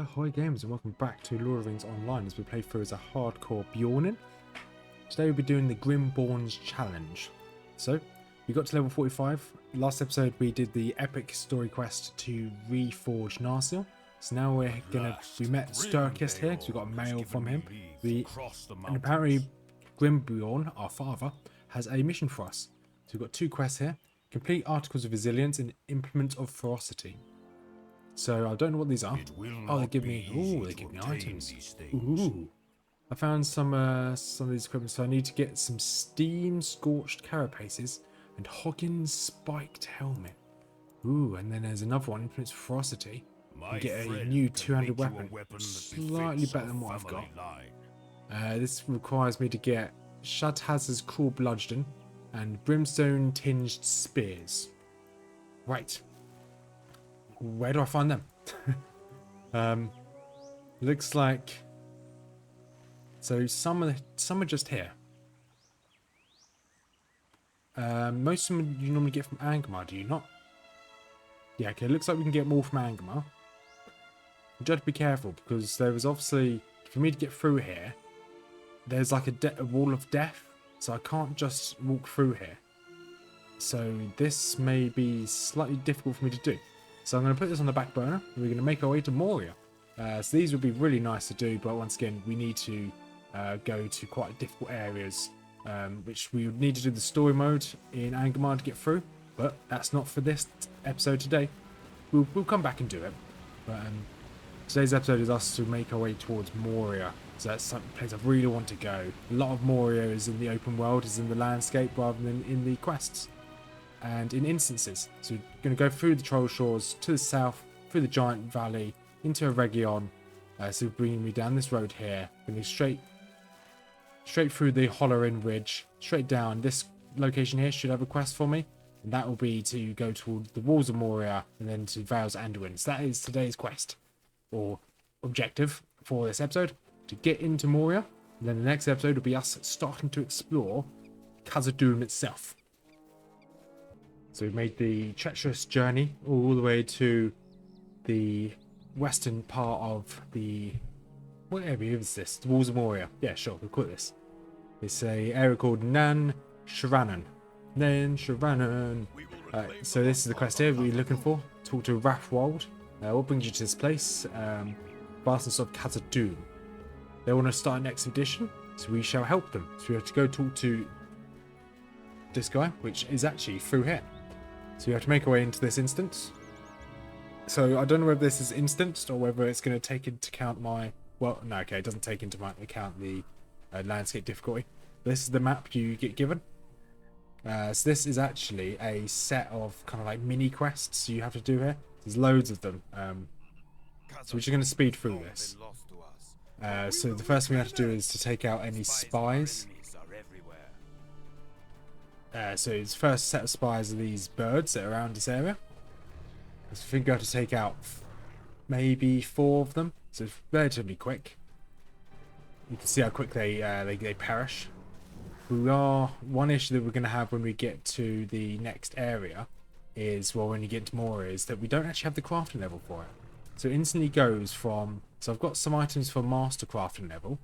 Ahoy gamers and welcome back to Lord of the Rings Online as we play through as a hardcore Beorning. Today we'll be doing the Grimborn's Challenge. So, we got to level 45. Last episode we did the epic story quest to reforge Narsil. So now we met Sturkis here because we got a mail from him. And apparently Grimborn, our father, has a mission for us. So we've got two quests here. Complete Articles of Resilience and Implement of Ferocity. So I don't know what these are. Oh, they give me items. Ooh. I found some of these equipment, so I need to get some steam scorched carapaces and Hoggins spiked helmet. Ooh, and then there's another one, Implements Ferocity. You get a new 200 weapon, slightly better than what I've got. This requires me to get Shadhaz's Cruel Bludgeon and Brimstone Tinged Spears. Right. Where do I find them? Looks like so some are just here. Most of them you normally get from Angmar, do you not? Yeah, okay, looks like we can get more from Angmar. You do have to be careful because there is obviously, for me to get through here, there's like a wall of death, so I can't just walk through here. So this may be slightly difficult for me to do. So I'm going to put this on the back burner. We're going to make our way to Moria. So these would be really nice to do, but once again, we need to go to quite difficult areas, which we would need to do the story mode in Angmar to get through. But that's not for this episode today. We'll come back and do it. But today's episode is us to make our way towards Moria. So that's some place I really want to go. A lot of Moria is in the open world, is in the landscape rather than in the quests. And in instances. So we're going to go through the Troll Shores to the south, through the Giant Valley, into a Region. So bringing me down this road here. Going straight through the Hollowin Ridge, straight down. This location here should have a quest for me. And that will be to go toward the Walls of Moria and then to Vale's Anduin. So that is today's quest, or objective for this episode, to get into Moria. And then the next episode will be us starting to explore Khazad-dûm itself. So we made the treacherous journey all the way to the western part of the... What area is this? The Walls of Moria. Yeah, sure, we'll call it this. It's an area called Nan Sharanan. So this is the quest here we're looking for. Talk to Rathwold. What brings you to this place? Fastness of Khazad-dûm. They want to start an expedition, so we shall help them. So we have to go talk to this guy, which is actually through here. So we have to make our way into this instance. So I don't know whether this is instanced or whether it's going to take into account my... Well, no, okay, it doesn't take into account the landscape difficulty. This is the map you get given. So this is actually a set of kind of like mini quests you have to do here. There's loads of them. So we're just going to speed through this. So the first thing we have to do is to take out any spies. So his first set of spies are these birds that are around this area. So I think we have to take out maybe 4 of them. So it's relatively quick. You can see how quick they perish. One issue that we're going to have when we get to the next area is, well, when you get to Moria, is that we don't actually have the crafting level for it. So it instantly goes from... So I've got some items for master crafting level.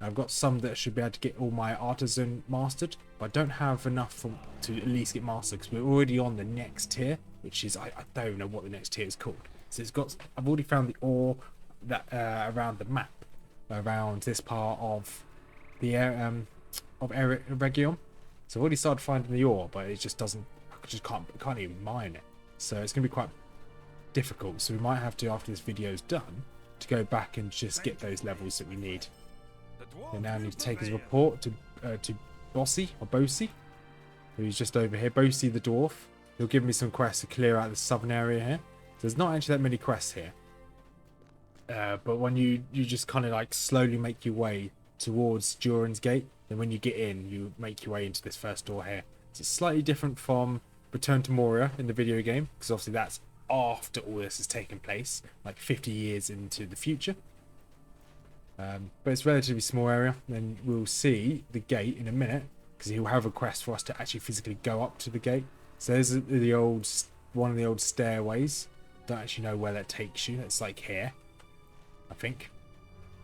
I've got some that should be able to get all my artisan mastered, but I don't have enough to at least get mastered because we're already on the next tier, which is, I don't even know what the next tier is called. So it's got, I've already found the ore that around the map, around this part of the Region. So I've already started finding the ore, but it just doesn't, I just can't even mine it. So it's going to be quite difficult. So we might have to, after this video is done, to go back and just get those levels that we need. We now need to take his report to Bosi, who's just over here. Bosi the dwarf. He'll give me some quests to clear out the southern area here. There's not actually that many quests here. But when you just kind of like slowly make your way towards Durin's Gate, then when you get in, you make your way into this first door here. So it's slightly different from Return to Moria in the video game, because obviously that's after all this has taken place, like 50 years into the future. But it's a relatively small area. Then we'll see the gate in a minute, because he'll have a quest for us to actually physically go up to the gate. So there's one of the old stairways. Don't actually know where that takes you. It's like here. I think.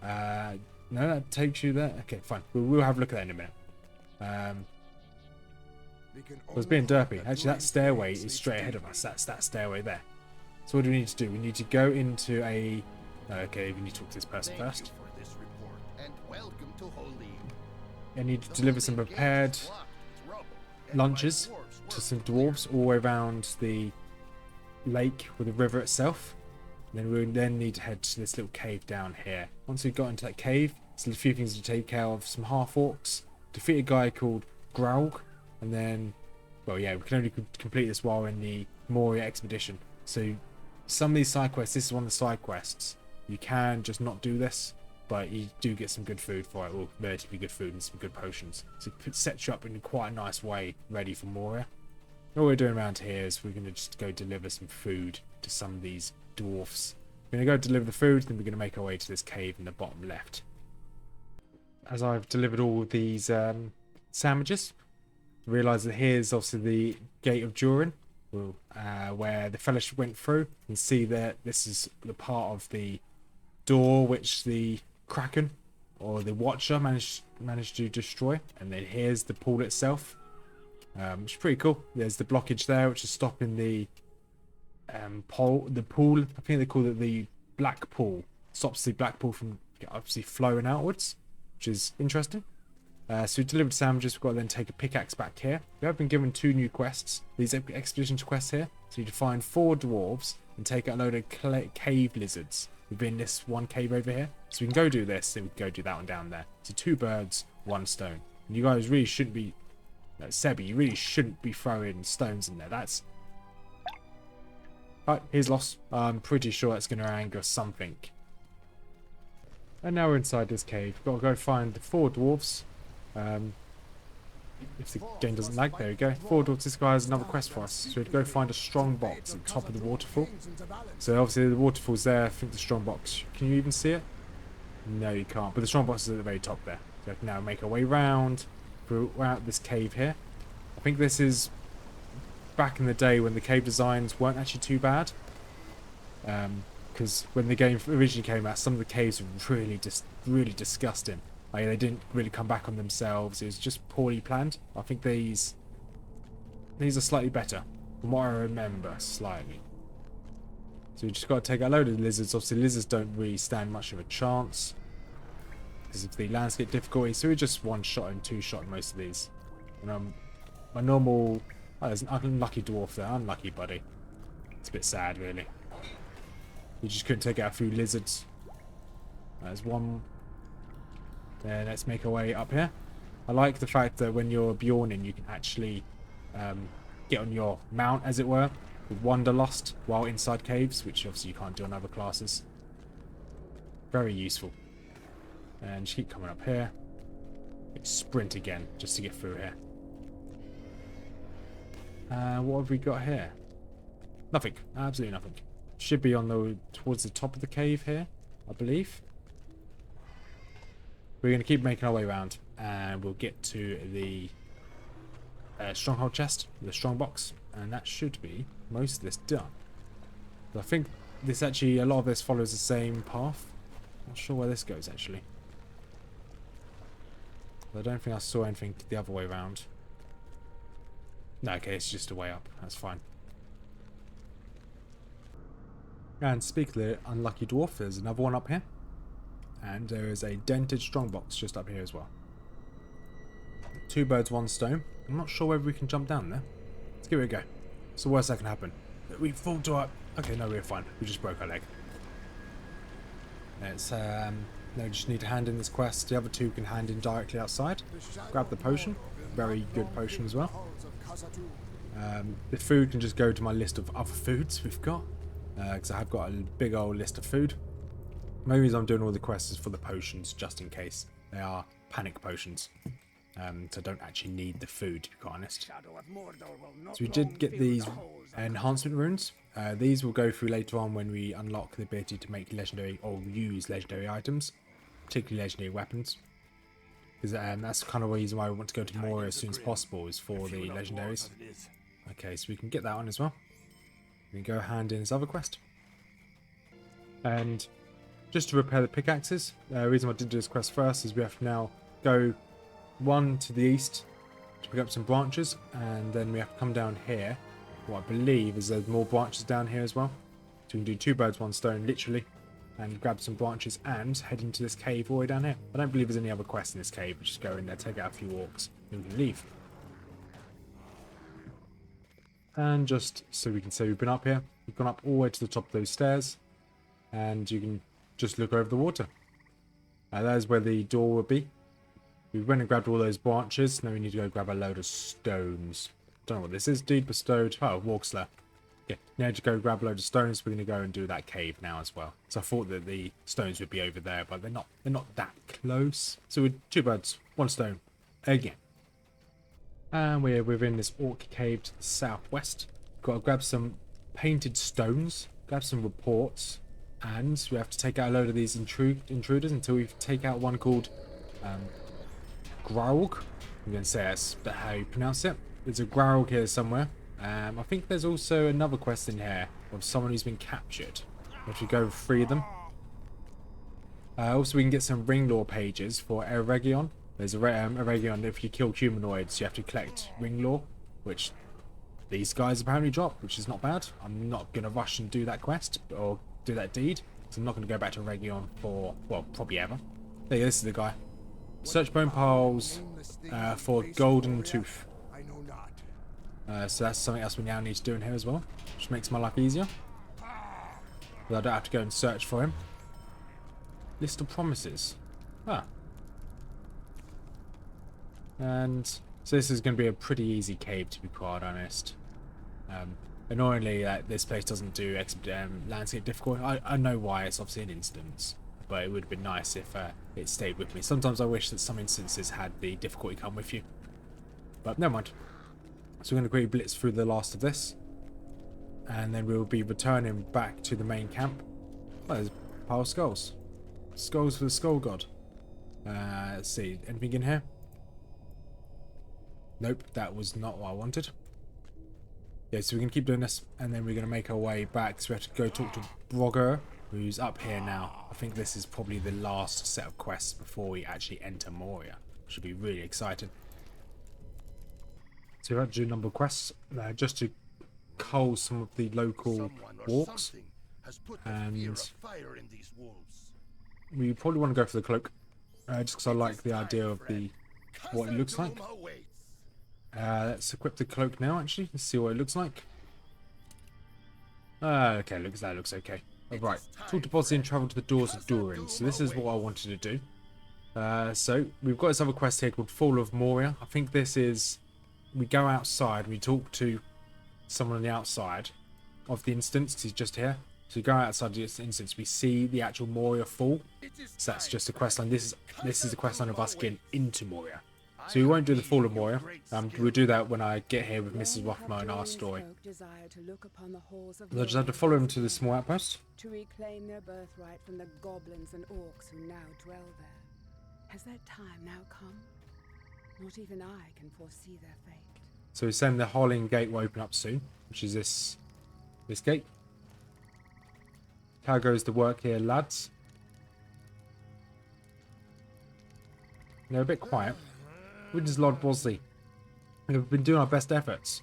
No, that takes you there. Okay, fine. We'll have a look at that in a minute. I was being derpy. Actually, that stairway is straight ahead of us. That's that stairway there. So what do we need to do? We need to go into a... Okay, we need to talk to this person first. I need to deliver some prepared lunches to some dwarves all the way around the lake with the river itself. And then we then need to head to this little cave down here. Once we've got into that cave, there's a few things to take care of. Some half-orcs, defeat a guy called Graug, and then, well, yeah, we can only complete this while in the Moria expedition. So some of these side quests, this is one of the side quests. You can just not do this, but you do get some good food for it, or relatively good food and some good potions. So it sets you up in quite a nice way, ready for Moria. All we're doing around here is we're going to just go deliver some food to some of these dwarfs. We're going to go deliver the food, then we're going to make our way to this cave in the bottom left. As I've delivered all these sandwiches, I realise that here's obviously the Gate of Durin, where the Fellowship went through. You can see that this is the part of the door which the Kraken or the Watcher managed to destroy, and then here's the pool itself, which is pretty cool. There's the blockage there, which is stopping the pool. I think they call it the black pool. Stops the black pool from obviously flowing outwards, which is interesting. So we delivered sandwiches. We've got to then take a pickaxe back here. We have been given 2 new quests. These expedition quests here. So you need to find 4 dwarves and take out a load of cave lizards within this one cave over here. So we can go do this, then we can go do that one down there. So 2 birds, 1 stone. And you guys really shouldn't be... Sebi, you really shouldn't be throwing stones in there. That's... Alright, here's lost. I'm pretty sure that's going to anger something. And now we're inside this cave. We've got to go find the 4 dwarves. If the game doesn't lag, there we go. 4 dwarves. This guy has another quest for us. So we have to go find a strong box at the top of the waterfall. So obviously the waterfall's there. I think the strong box. Can you even see it? No, you can't. But the strong box is at the very top there. So we can now make our way round throughout this cave here. I think this is back in the day when the cave designs weren't actually too bad. Because when the game originally came out, some of the caves were really disgusting. Like, they didn't really come back on themselves. It was just poorly planned. I think these are slightly better, from what I remember, slightly. So we just got to take a load of lizards. Obviously, lizards don't really stand much of a chance because of the landscape difficulty. So we just 1-shot and 2-shot most of these. And my normal... Oh, there's an unlucky dwarf there. Unlucky, buddy. It's a bit sad, really. We just couldn't take out a few lizards. There's one... Then let's make our way up here. I like the fact that when you're Beorning, you can actually get on your mount, as it were, with Wanderlust while inside caves, which obviously you can't do on other classes. Very useful. And just keep coming up here. Sprint again, just to get through here. What have we got here? Nothing. Absolutely nothing. Should be on towards the top of the cave here, I believe. We're going to keep making our way around, and we'll get to the stronghold chest, the strong box, and that should be most of this done. But I think this actually, a lot of this follows the same path. Not sure where this goes actually. But I don't think I saw anything the other way around. No, okay, it's just a way up. That's fine. And speak of the unlucky dwarf, there's another one up here. And there is a dented strongbox just up here as well. 2 birds, 1 stone. I'm not sure whether we can jump down there. Let's give it a go. It's the worst that can happen. We fall to our... Okay, no, we're fine. We just broke our leg. Let's, no, just need to hand in this quest. The other 2 can hand in directly outside. Grab the potion. Very good potion as well. The food can just go to my list of other foods we've got. Because I have got a big old list of food. The main reason I'm doing all the quests is for the potions, just in case. They are panic potions. So I don't actually need the food, to be quite honest. So we did get these enhancement runes. These will go through later on when we unlock the ability to make legendary or use legendary items, particularly legendary weapons. Because that's kind of the reason why we want to go to Moria as soon as possible, is for the legendaries. Okay, so we can get that one as well. We can go hand in this other quest. And just to repair the pickaxes. The reason why I did do this quest first is we have to now go one to the east to pick up some branches, and then we have to come down here. What I believe is there's more branches down here as well. So we can do 2 birds, 1 stone, literally, and grab some branches and head into this cave all the way down here. I don't believe there's any other quests in this cave. We just go in there, take out a few walks, and we can leave. And just so we can say we've been up here, we've gone up all the way to the top of those stairs, and you can just look over the water. That is where the door will be. We went and grabbed all those branches. Now we need to go grab a load of stones. Don't know what this is. Deed bestowed. Oh, Walksler. Yeah, now to go grab a load of stones. We're going to go and do that cave now as well. So I thought that the stones would be over there, but they're not. They're not that close. So we're 2 birds, 1 stone again. And we're within this orc cave to the southwest. Got to grab some painted stones, grab some reports, and we have to take out a load of these intruders until we take out one called Graug. I'm going to say that's how you pronounce it. There's a Graug here somewhere. I think there's also another quest in here of someone who's been captured. We have to go free them. Also, we can get some ring lore pages for Eregion. There's a Eregion, if you kill humanoids, you have to collect ring lore, which these guys apparently drop, which is not bad. I'm not going to rush and do that quest, or do that deed, so I'm not going to go back to Eregion for, well, probably ever. There you go, this is the guy. Search bone piles for golden tooth. So that's something else we now need to do in here as well, which makes my life easier. But I don't have to go and search for him. List of promises. Ah. And so this is going to be a pretty easy cave, to be quite honest. Annoyingly, this place doesn't do landscape difficult. I know why, it's obviously an instance, but it would have been nice if it stayed with me. Sometimes I wish that some instances had the difficulty come with you, but never mind. So we're going to quickly blitz through the last of this, and then we'll be returning back to the main camp. Oh, there's a pile of skulls. Skulls for the Skull God. Let's see, anything in here? Nope, that was not what I wanted. Yeah, so we can keep doing this, and then we're going to make our way back. So we have to go talk to Brogger, who's up here now. I think this is probably the last set of quests before we actually enter Moria. Should be really exciting. So we have to do a number of quests just to cull some of the local walks. And we probably want to go for the cloak, just because I like the idea of what it looks like. Let's equip the cloak now, actually. Let's see what it looks like. Okay, that looks okay. Right, talk to Bosley and travel to the doors of Durin. So this is what I wanted to do. So we've got this other quest here called Fall of Moria. I think this is, we go outside and we talk to someone on the outside of the instance, because he's just here. So we go outside the instance, we see the actual Moria fall. So that's just a quest line. This is a quest line of us getting into Moria. So we won't do the Fall of Moria. We'll do that when I get here with Mrs Rothmers and our story. I'll just have to follow him to the small outpost. To reclaim their birthright from the goblins and orcs who now dwell there. Has that time now come? Not even I can foresee their fate. So he's saying the Harling Gate will open up soon, which is this gate. How goes the work here, lads? They're a bit quiet. Witness Lord Bosley. We've been doing our best efforts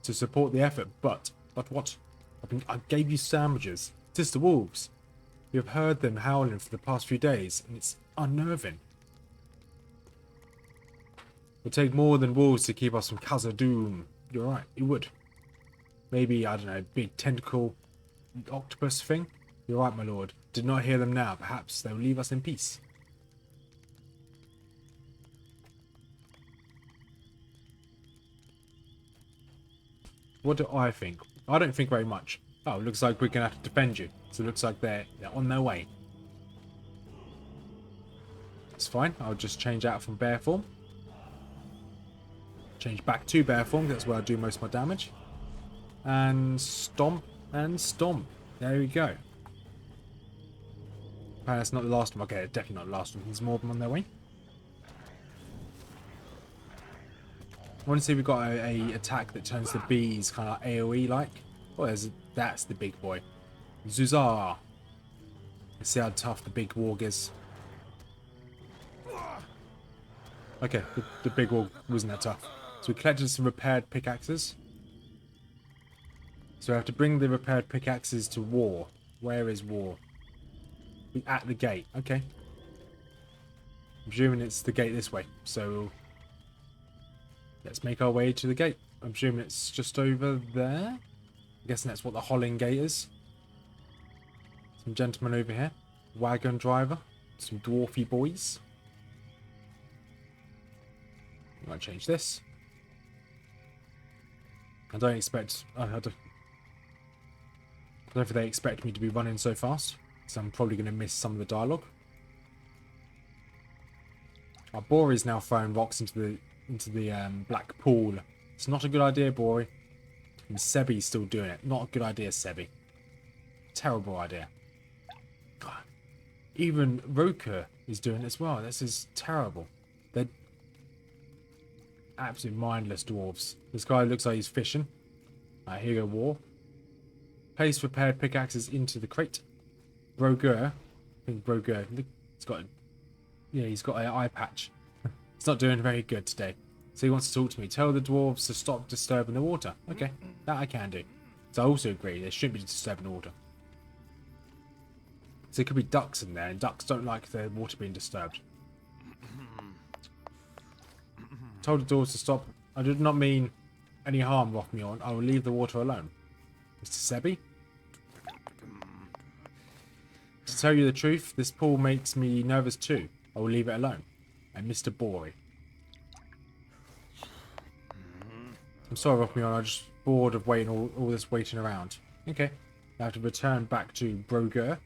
to support the effort, but what? I gave you sandwiches. Tis the wolves. We have heard them howling for the past few days, and it's unnerving. It would take more than wolves to keep us from Khazad-dûm. You're right, it would. Maybe, I don't know, big tentacle octopus thing? You're right, my lord. Did not hear them now. Perhaps they'll leave us in peace. What do I think? I don't think very much. Oh, looks like we're going to have to defend you. So it looks like they're on their way. It's fine. I'll just change out from bear form. Change back to bear form. That's where I do most of my damage. And stomp and stomp. There we go. That's not the last one. Okay, definitely not the last one. There's more of them on their way. I want to see if we've got a attack that turns the bees kind of like AoE like. Oh, that's the big boy. Zuzar. Let's see how tough the big warg is. Okay, the big warg wasn't that tough. So we collected some repaired pickaxes. So we have to bring the repaired pickaxes to War. Where is War? At the gate. Okay. I'm presuming it's the gate this way. So let's make our way to the gate. I'm presuming it's just over there. I'm guessing that's what the Holling gate is. Some gentlemen over here. Wagon driver. Some dwarfy boys. I'm going to change this. I don't expect... I don't know if they expect me to be running so fast. So I'm probably going to miss some of the dialogue. Our Bori is now throwing rocks into the black pool. It's not a good idea, Bori. And Sebi's still doing it. Not a good idea, Sebi. Terrible idea. Even Roker is doing it as well. This is terrible. They're absolute mindless dwarves. This guy looks like he's fishing. Alright, here you go, War. Place repaired pickaxes into the crate. Brogur. I think Brogur. He's got... Yeah, he's got an eye patch. He's not doing very good today. So he wants to talk to me. Tell the dwarves to stop disturbing the water. Okay, that I can do. So I also agree, they shouldn't be disturbing the water. So there could be ducks in there, and ducks don't like their water being disturbed. Told the dwarves to stop. I did not mean any harm, Rothmere. I will leave the water alone. Mr. Sebi? To tell you the truth, this pool makes me nervous too. I will leave it alone. And Mr. Bori. I'm sorry, Rothmere. I'm just bored of waiting all this waiting around. Okay. I have to return back to Brogur.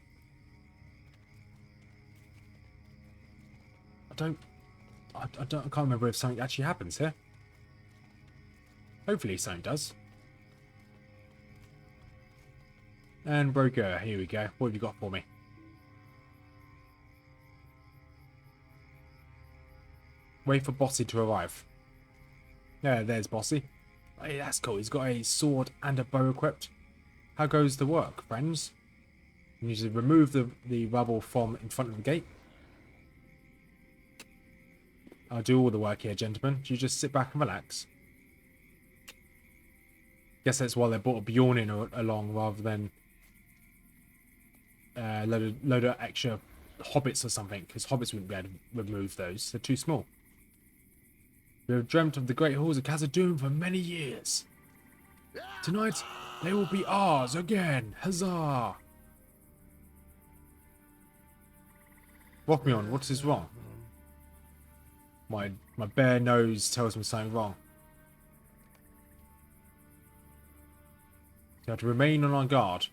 I can't remember if something actually happens here. Hopefully something does. And Brogur, here we go. What have you got for me? Wait for Bossy to arrive. Yeah, there's Bossy. Hey, that's cool. He's got a sword and a bow equipped. How goes the work, friends? You need to remove the rubble from in front of the gate. I'll do all the work here, gentlemen. You just sit back and relax. Guess that's why they brought a Beorning along rather than load of extra hobbits or something, because hobbits wouldn't be able to remove those. They're too small. We have dreamt of the great halls of Khazad-dûm for many years. Tonight, they will be ours again. Huzzah! Rothmere, what is wrong? My bare nose tells me something wrong. You have to remain on our guard.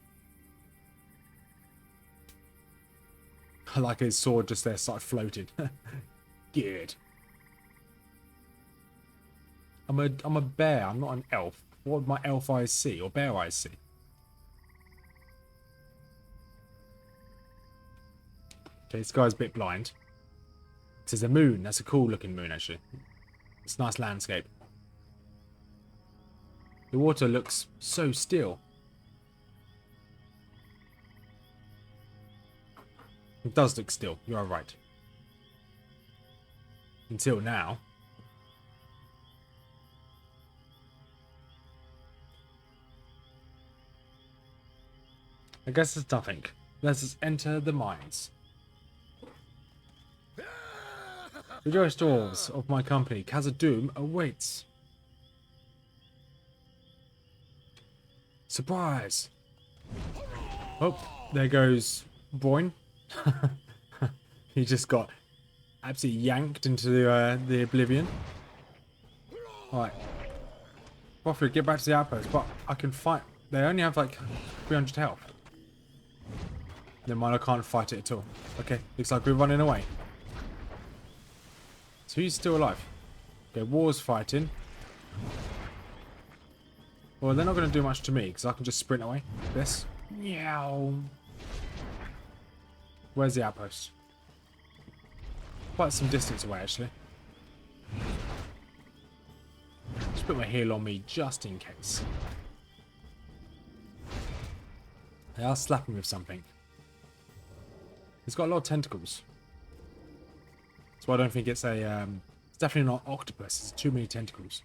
I like his sword just there started floating. Good. I'm a bear, I'm not an elf. What would my elf eyes see? Or bear eyes see? Okay, this guy's a bit blind. There's a moon. That's a cool looking moon, actually. It's a nice landscape. The water looks so still. It does look still. You are right. Until now. I guess there's nothing. Let us enter the mines. Rejoice, dwarves of my company. Khazad-dûm awaits. Surprise! Oh, there goes Boyne. He just got absolutely yanked into the oblivion. Alright. Roughly, get back to the outpost, but I can fight. They only have like 300 health. Never mind, I can't fight it at all. Okay, looks like we're running away. So who's still alive? Okay, War's fighting. Well, they're not going to do much to me, because I can just sprint away. This. Meow. Where's the outpost? Quite some distance away, actually. Just put my heel on me, just in case. They are slapping with something. It's got a lot of tentacles. That's why I don't think it's a... it's definitely not octopus. It's too many tentacles.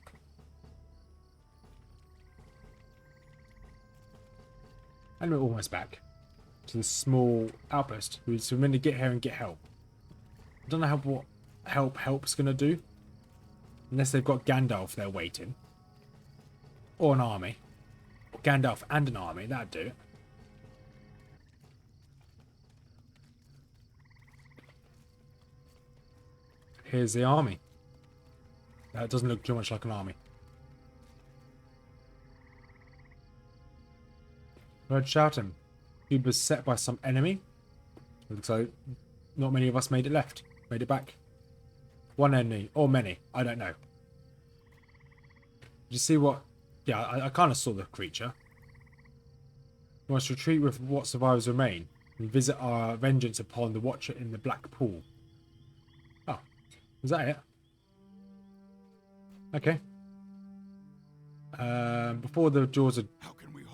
And we're almost back to the small outpost. So we're meant to get here and get help. I don't know what help's going to do. Unless they've got Gandalf there waiting. Or an army. Or Gandalf and an army, that'd do it. Here's the army. That doesn't look too much like an army. Heard shouting. He was set by some enemy. Looks like not many of us made it left. Made it back. One enemy. Or many. I don't know. Did you see what... Yeah, I kind of saw the creature. We must retreat with what survivors remain. And visit our vengeance upon the Watcher in the Black Pool. Oh. Is that it? Okay. Before the jaws are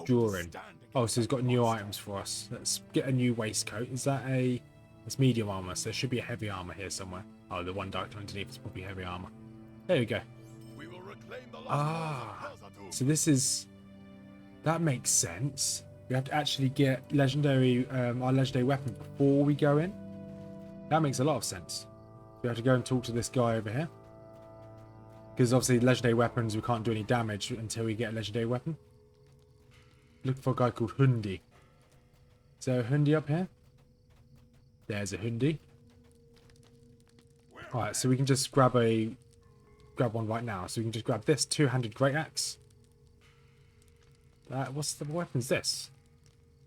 drawing. Oh, so he's got new items for us. Let's get a new waistcoat. Is that a... It's medium armor, so there should be a heavy armor here somewhere. Oh, the one directly underneath is probably heavy armor. There we go. Ah, so this is... That makes sense. We have to actually get legendary, our legendary weapon before we go in. That makes a lot of sense. We have to go and talk to this guy over here. Because obviously legendary weapons, we can't do any damage until we get a legendary weapon. Look for a guy called Hundi. Is there a Hundi up here? There's a Hundi. Alright, so we can just grab one right now. So we can just grab this two-handed great axe. What's the weapon's this?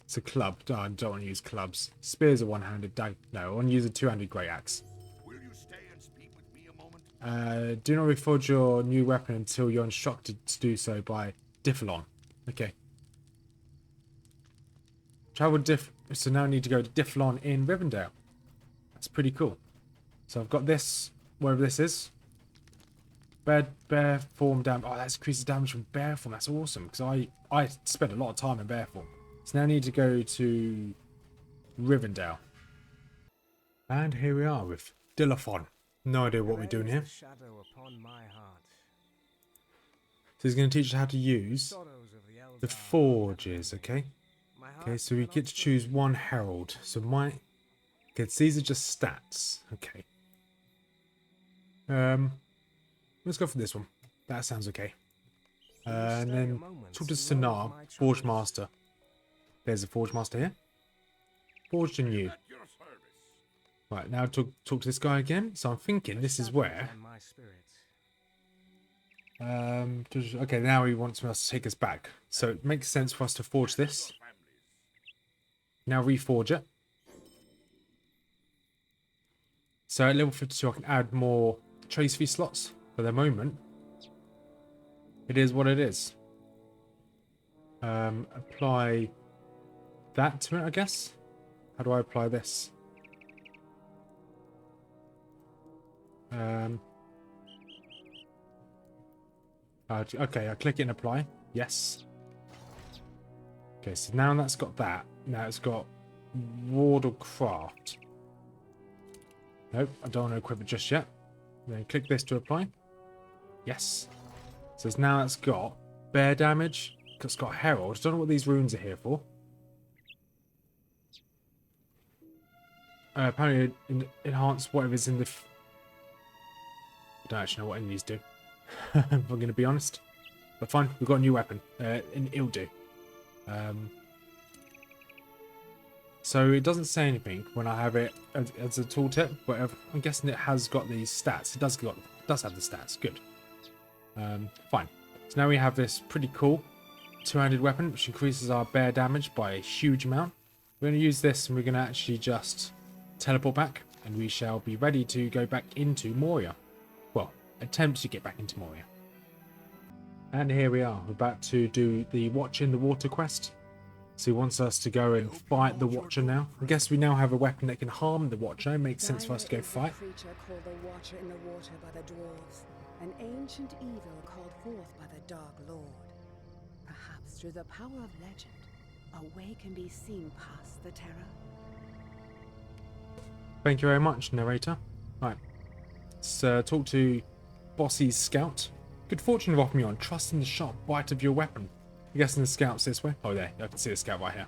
It's a club. Oh, I don't want to use clubs. Spear's a one-handed dag. No, I want to use a two-handed great axe. Will you stay and speak with me a moment? Do not reforge your new weapon until you're instructed to do so by Difflon. Okay. Travel so now I need to go to Difflon in Rivendell. That's pretty cool. So I've got this, wherever this is. Bear form damage. Oh, that increases damage from bear form. That's awesome. Because I spent a lot of time in bear form. So now I need to go to Rivendell. And here we are with Dilafon. No idea what we're doing here. So he's going to teach us how to use the forges, okay? Okay, so we get to choose one herald. So okay, these are just stats. Okay. Let's go for this one. That sounds okay. And then talk to Sonar, Forge Master. There's a Forge Master here. Forged and new. Right, now talk to this guy again. So I'm thinking this is where... okay, now he wants us to take us back. So it makes sense for us to forge this. Now reforge it. So at level 52 I can add more trace fee slots. For the moment, it is what it is. Apply that to it, I guess. How do I apply this? Okay, I click it and apply. Yes. Okay, so now that's got that. Now it's got Wardle Craft. Nope, I don't want to equip it just yet. Then click this to apply. Yes. So now it's got bear damage. It's got Herald. I don't know what these runes are here for. Apparently enhance whatever's in the... I don't actually know what any of these do. If I'm going to be honest. But fine, we've got a new weapon. It'll do. So it doesn't say anything when I have it as a tooltip, but I'm guessing it has got these stats. It does have the stats. Good. Fine. So now we have this pretty cool two-handed weapon, which increases our bear damage by a huge amount. We're going to use this, and we're going to actually just teleport back, and we shall be ready to go back into Moria. Well, attempt to get back into Moria. And here we are. We're about to do the Watch in the Water quest. So he wants us to go and fight the Watcher now. I guess we now have a weapon that can harm the Watcher. It makes sense for us to go fight. A creature called the Watcher in the Water by the dwarves, an ancient evil called forth by the Dark Lord. Perhaps through the power of legend, a way can be seen past the terror. Thank you very much, narrator. Right. Let's talk to Bossy's scout. Good fortune have offered me on trust in the sharp bite of your weapon. I'm guessing the scout's this way. Oh, there. I can see the scout right here.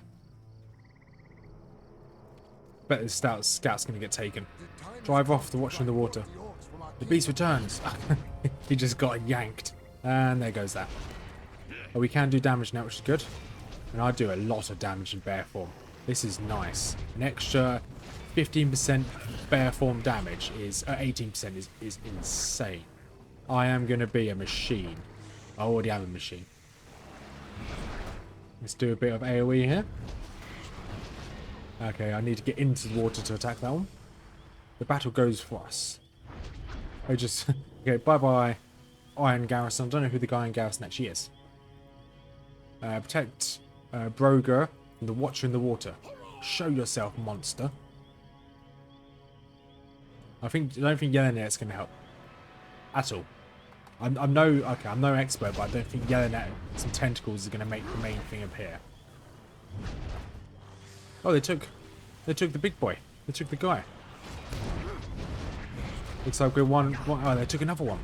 Bet the scout's going to get taken. Drive off the Watcher in the Water. The beast returns. He just got yanked. And there goes that. But we can do damage now, which is good. And I do a lot of damage in bear form. This is nice. An extra 15% bear form damage is 18% is insane. I am going to be a machine. I already am a machine. Let's do a bit of AoE here. Okay, I need to get into the water to attack that one. The battle goes for us. I just... Okay, bye-bye, Iron Garrison. I don't know who the Iron Garrison actually is. Protect Broger from the Watcher in the Water. Show yourself, monster. I don't think yelling at it's going to help. At all. I'm no expert, but I don't think yelling at some tentacles is going to make the main thing appear. Oh, they took the big boy. They took the guy. Looks like we're one. Oh, they took another one.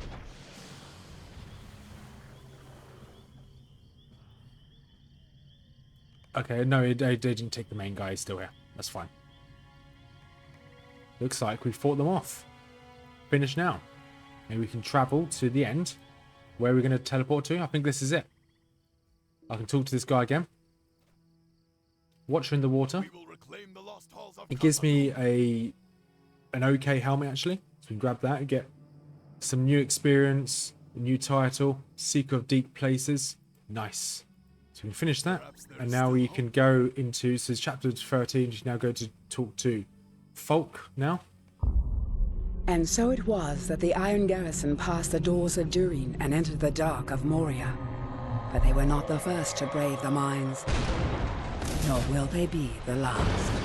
Okay, no, they didn't take the main guy. He's still here. That's fine. Looks like we fought them off. Finish now. Maybe we can travel to the end. Where are we going to teleport to? I think this is it. I can talk to this guy again. Watcher in the Water. It gives me an okay helmet, actually. So we can grab that and get some new experience, a new title, Seeker of Deep Places. Nice. So we can finish that. And now we can go into... So it's chapter 13. You can now go to talk to Folk now. And so it was that the Iron Garrison passed the doors of Durin and entered the dark of Moria. But they were not the first to brave the mines, nor will they be the last.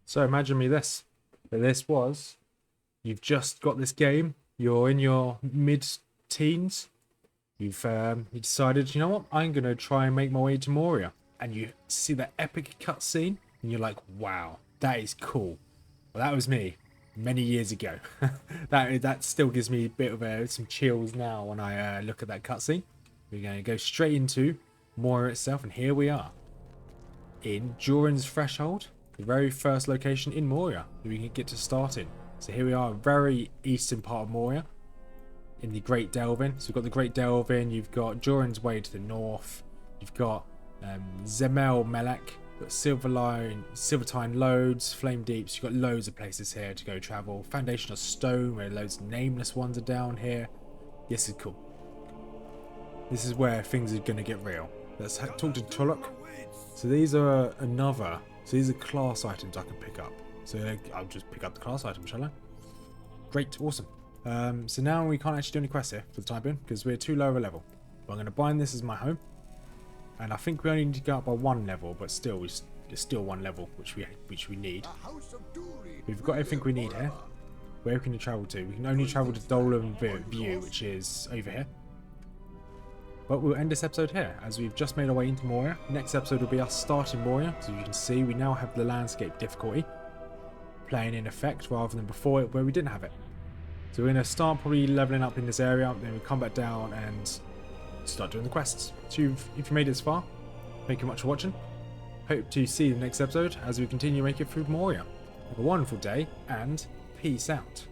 So imagine me this. This was, you've just got this game, you're in your mid-teens, you decided, you know what, I'm going to try and make my way to Moria. And you see that epic cutscene, and you're like, wow, that is cool. Well, that was me many years ago. that still gives me a bit of some chills now when I look at that cutscene. We're going to go straight into Moria itself, and here we are. In Durin's Threshold. The very first location in Moria that we can get to start in. So here we are, very eastern part of Moria, in the Great Delvin. So we've got the Great Delvin, you've got Durin's Way to the north, you've got Zemel Melek, you've got Silvertine Loads, Flame Deeps, you've got loads of places here to go travel. Foundation of Stone, where loads of nameless ones are down here. This is cool. This is where things are going to get real. Let's talk to Tuluk. So these are So these are class items I can pick up. So I'll just pick up the class item, shall I? Great, awesome. So now we can't actually do any quests here for the time being because we're too low of a level. But I'm going to bind this as my home. And I think we only need to go up by one level, but still, there's still one level which we need. We've got everything we need here. Where can we travel to? We can only travel to Dolan View, which is over here. But we'll end this episode here, as we've just made our way into Moria. Next episode will be us starting Moria. So you can see we now have the landscape difficulty playing in effect, rather than before it where we didn't have it. So we're going to start probably leveling up in this area, then we'll come back down and start doing the quests. So if you made it this far, thank you much for watching. Hope to see you in the next episode as we continue to make it through Moria. Have a wonderful day, and peace out.